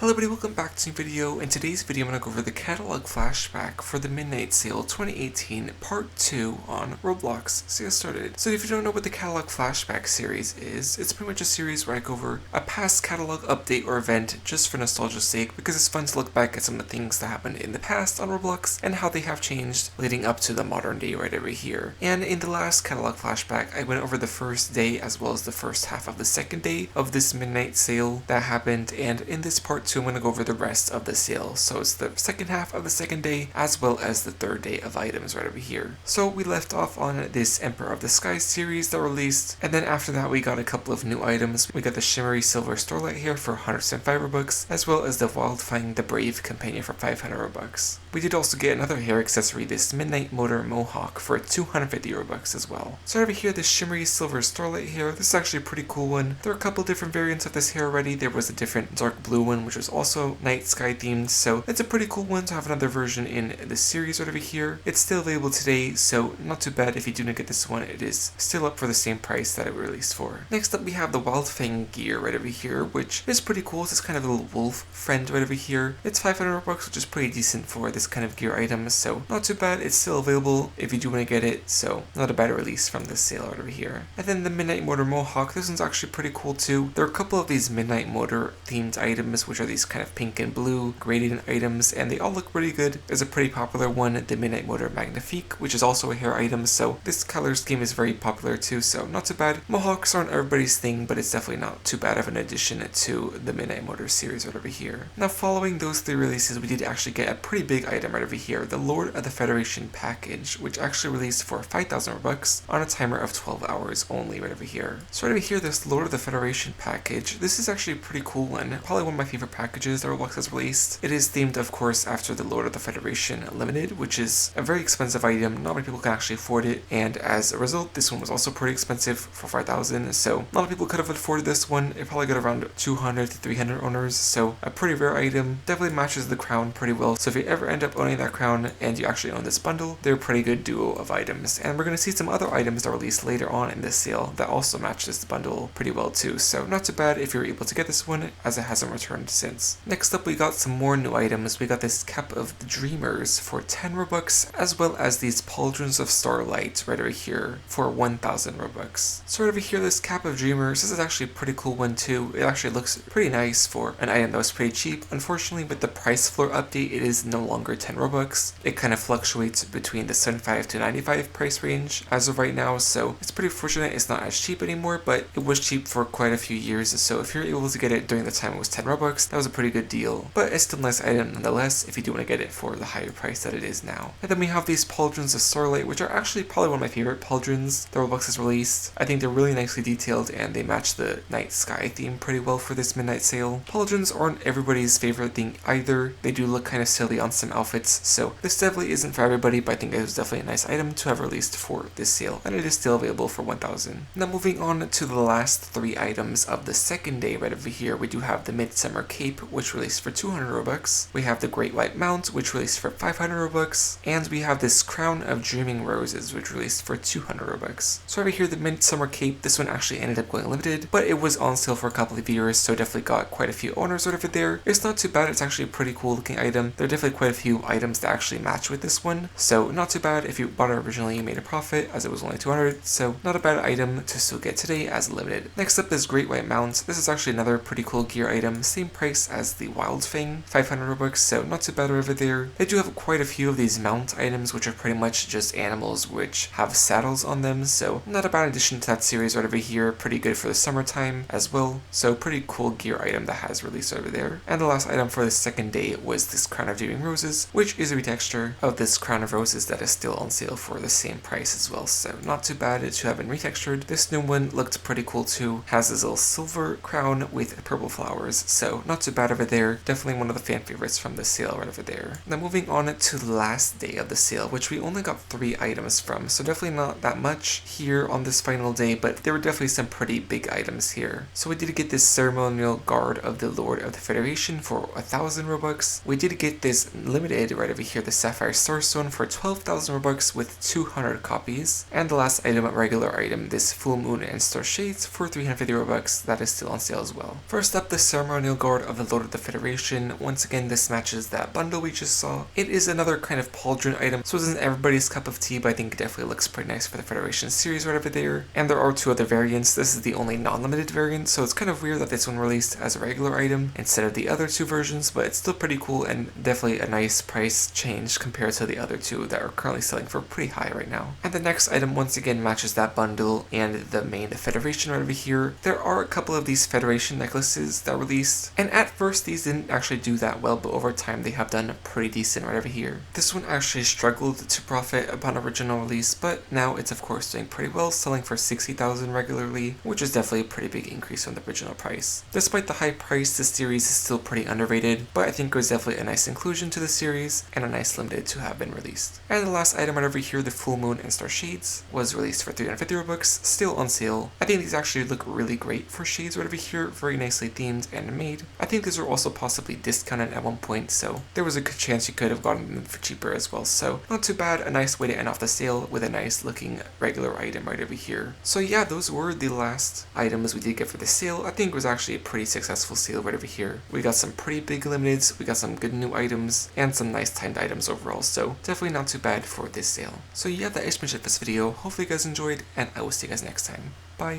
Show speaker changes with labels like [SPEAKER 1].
[SPEAKER 1] Hello everybody, welcome back to a new video. In today's video I'm going to go over the catalog flashback for the Midnight Sale 2018 Part 2 on Roblox. So get started. So if you don't know what the catalog flashback series is, it's pretty much a series where I go over a past catalog update or event just for nostalgia's sake, because it's fun to look back at some of the things that happened in the past on Roblox and how they have changed leading up to the modern day right over here. And in the last catalog flashback I went over the first day as well as the first half of the second day of this Midnight Sale that happened, and in this Part 2 I'm going to go over the rest of the sale. So it's the second half of the second day as well as the third day of items right over here. So we left off on this Emperor of the Sky series that released, and then after that we got a couple of new items. We got the Shimmery Silver Starlight Hair for 175 Robux, as well as the Wildfang the Brave Companion for 500 Robux. We did also get another hair accessory, this Midnight Motor Mohawk for 250 Robux as well. So over here, the Shimmery Silver Starlight Hair, this is actually a pretty cool one. There are a couple different variants of this hair already. There was a different dark blue one which was also night sky themed, so it's a pretty cool one to have another version in the series right over here. It's still available today, so not too bad if you do not get this one. It is still up for the same price that it was released for. Next up we have the Wildfang gear right over here, which is pretty cool. It's this kind of a little wolf friend right over here. It's 500 Robux, which is pretty decent for this kind of gear item, so not too bad. It's still available if you do want to get it, so not a bad release from this sale right over here. And then the Midnight Motor Mohawk, this one's actually pretty cool too. There are a couple of these Midnight Motor themed items, which are these kind of pink and blue gradient items, and they all look pretty good. There's a pretty popular one, the Midnight Motor Magnifique, which is also a hair item, so this color scheme is very popular too, so not too bad. Mohawks aren't everybody's thing, but it's definitely not too bad of an addition to the Midnight Motor series right over here. Now following those three releases, we did actually get a pretty big item right over here, the Lord of the Federation package, which actually released for 5,000 Robux on a timer of 12 hours only right over here. So right over here, this Lord of the Federation package, this is actually a pretty cool one, probably one of my favorite packages that Roblox has released. It is themed, of course, after the Lord of the Federation Limited, which is a very expensive item. Not many people can actually afford it, and as a result, this one was also pretty expensive for 5,000, so not a lot of people could have afforded this one. It probably got around 200 to 300 owners, so a pretty rare item. Definitely matches the crown pretty well, so if you ever end up owning that crown and you actually own this bundle, they're a pretty good duo of items. And we're going to see some other items that are released later on in this sale that also match this bundle pretty well too, so not too bad if you're able to get this one, as it hasn't returned since. Next up we got some more new items. We got this Cap of the Dreamers for 10 Robux, as well as these Pauldrons of Starlight right over here for 1,000 Robux. So right over here, this Cap of Dreamers, this is actually a pretty cool one too. It actually looks pretty nice for an item that was pretty cheap. Unfortunately, with the price floor update, it is no longer 10 Robux. It kind of fluctuates between the 75 to 95 price range as of right now, so it's pretty fortunate it's not as cheap anymore, but it was cheap for quite a few years, so if you're able to get it during the time it was 10 Robux, that was a pretty good deal. But it's still a nice item nonetheless if you do want to get it for the higher price that it is now. And then we have these Pauldrons of Starlight, which are actually probably one of my favorite Pauldrons that Roblox has released. I think they're really nicely detailed and they match the night sky theme pretty well for this midnight sale. Pauldrons aren't everybody's favorite thing either. They do look kind of silly on some outfits, so this definitely isn't for everybody, but I think it was definitely a nice item to have released for this sale, and it is still available for 1,000. Now moving on to the last three items of the second day right over here, we do have the Midsummer Cape, which released for 200 Robux. We have the Great White Mount, which released for 500 Robux, and we have this Crown of Dreaming Roses, which released for 200 Robux. So over here, the Midsummer Cape, this one actually ended up going limited, but it was on sale for a couple of years, so definitely got quite a few owners right over there. It's not too bad. It's actually a pretty cool looking item. There are definitely quite a few items that actually match with this one, so not too bad. If you bought it originally, you made a profit, as it was only 200, so not a bad item to still get today as limited. Next up is Great White Mount. This is actually another pretty cool gear item, same price as the Wildfang, 500 Robux, so not too bad over there. They do have quite a few of these mount items, which are pretty much just animals which have saddles on them, so not a bad addition to that series right over here. Pretty good for the summertime as well, so pretty cool gear item that has released over there. And the last item for the second day was this Crown of Dreaming Roses, which is a retexture of this Crown of Roses that is still on sale for the same price as well, so not too bad to have been retextured. This new one looked pretty cool too, has this little silver crown with purple flowers, so not too bad over there. Definitely one of the fan favorites from the sale right over there. Now moving on to the last day of the sale, which we only got 3 items from, so definitely not that much here on this final day, but there were definitely some pretty big items here. So we did get this Ceremonial Guard of the Lord of the Federation for 1,000 Robux. We did get this limited right over here, the Sapphire Starstone for 12,000 Robux with 200 copies. And the last item, a regular item, this Full Moon and Star Shades for 350 Robux, that is still on sale as well. First up, the Ceremonial Guard of the Lord of the Federation. Once again, this matches that bundle we just saw. It is another kind of pauldron item, so it isn't everybody's cup of tea, but I think it definitely looks pretty nice for the Federation series right over there. And there are 2 other variants. This is the only non-limited variant, so it's kind of weird that this one released as a regular item instead of the other 2 versions, but it's still pretty cool and definitely a nice price change compared to the other 2 that are currently selling for pretty high right now. And the next item once again matches that bundle and the main Federation right over here. There are a couple of these Federation necklaces that released, and at first these didn't actually do that well, but over time they have done pretty decent right over here. This one actually struggled to profit upon original release, but now it's of course doing pretty well, selling for 60,000 regularly, which is definitely a pretty big increase from the original price. Despite the high price, this series is still pretty underrated, but I think it was definitely a nice inclusion to the series and a nice limited to have been released. And the last item right over here, the Full Moon and Star Shades, was released for 350 Robux, still on sale. I think these actually look really great for shades right over here, very nicely themed and made. I think these were also possibly discounted at one point, so there was a good chance you could have gotten them for cheaper as well. So not too bad, a nice way to end off the sale with a nice looking regular item right over here. So yeah, those were the last items we did get for the sale. I think it was actually a pretty successful sale right over here. We got some pretty big limiteds, we got some good new items, and some nice timed items overall, so definitely not too bad for this sale. So yeah, that is pretty much it for this video. Hopefully you guys enjoyed, and I will see you guys next time. Bye!